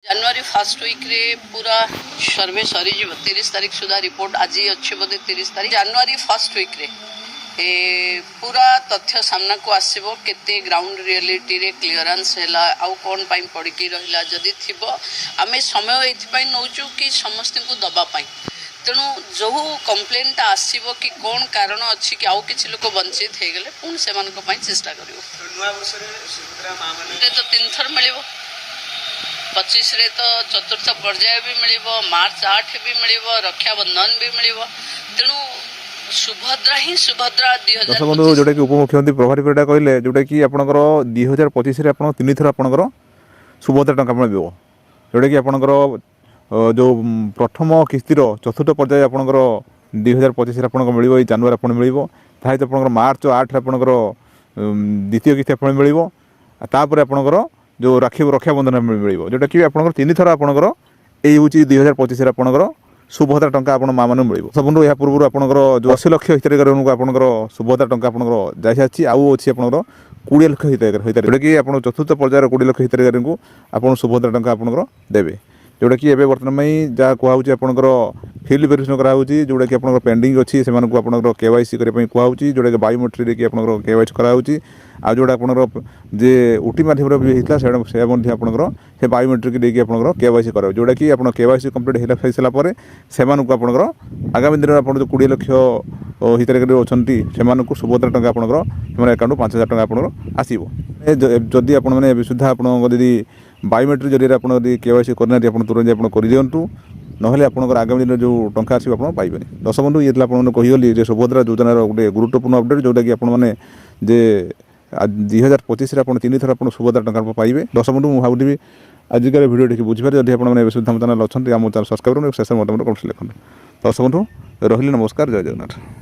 जनवरी first week रे पूरा सर्वे सरी 30 तारीख सुधा रिपोर्ट आज अच्छे बोधे 30 तारीख जनवरी फर्स्ट वीक रे पूरा तथ्य सामना को आसबो केते ग्राउंड रियलिटी रे क्लियरेंस हैला आउ कोन पाई पड़की रहिला जदी थिबो आमे समय एथि नौचु कि समस्त को दबा पाई तेणु जो कंप्लेनटा आसबो कि कौन कारण अच्छी कि आउ किसी लोक वंचित हो गले पुणी से चेष्टा कर तो 3 थर मिल 25 रे तो चतुर्थ पर्याय भी मिल मार्च 8 भी मिल रक्षाबंधन भी मिल तेणु सुभद्रा ही सुभद्रा 2025 जोटा कि उपमुख्यमंत्री प्रभारी परिडा कहले जोटा कि आपणकर 2025 रे आपण 3 थर आपणकर सुभद्रा टंका मिल जोटा कि आपणकर जो प्रथम किस्तिर चतुर्थ पर्याय आपणकर 2025 रे आपणकर मिल जनवरी आपण मिल ताहित आपणकर मार्च 8 रे आपणकर द्वितीय किस्ती आपण मिल तापर आपणकर जो रक्षाबंधन मिल जोटा कि आपणकर 3 थर आपणकर एई होची 2025 रे आपणकर सुभद्रा टंका आपण माँ मान मिल सब या पूर्व आपंकर जो 80 लाख हिताधिकारी को आपंकर सुभद्रा टंका आपंकर जाइ सारी आउ अच्छी आपंकर 20 लाख हिताधिकारी जोटा कि आप चतुर्थ पर्यायर 20 लाख हिताधिकारी को आप सुभद्रा टंका आपंकर देवे जोटा कि एवं बर्तमान में जहाँ कहूँ आपंकर फिल्ड वेरिफिकेशन कराऊँगी जोटा कि आप पेंडिंग अच्छी से आपंकर केवाईसी करने कहूँ जोटा कि बायोमेट्रिक कि आपंकर केवाईसी कराऊँगी आ जोटा आपंकर जे ओटी माध्यम भी होता से आपंकर से बायोमेट्रिक देकी आपंकर केवाईसी कराओ जोटा कि आप केवाईसी कम्प्लीट हो सारापर से आपंकर आगामी दिन आप जो 20 लाख हिताधिकारी अच्छा से सुभद्रा टंका आपंकर अकाउंट 5,000 टंका आपंकर आसो जदि आपने सुधा आपड़ी बायोमेट्रिक जरिए आप केवाईसी करना तुरंत आप कर दिंतु नहले आपंकर आगामी दिन जो टंका आसो आप पाइबे। दर्शक बंधु ये आपको कहीगली सुभद्रा योजनार गोटे गुरुत्वपूर्ण अपडेट जोटा कि आपने जे 2025 आप 3 थर आप सुभद्रा टंका पाइबे। दर्शक बंधु मुझे भावी आजिकार भिडियो टी बुझीपारे जब आपने सुधा चैनल अच्छा आम चैनल सब्सक्राइब शेष मतामत कमेंट लिखते। दर्शक बंधु रही नमस्कार जय जगन्नाथ।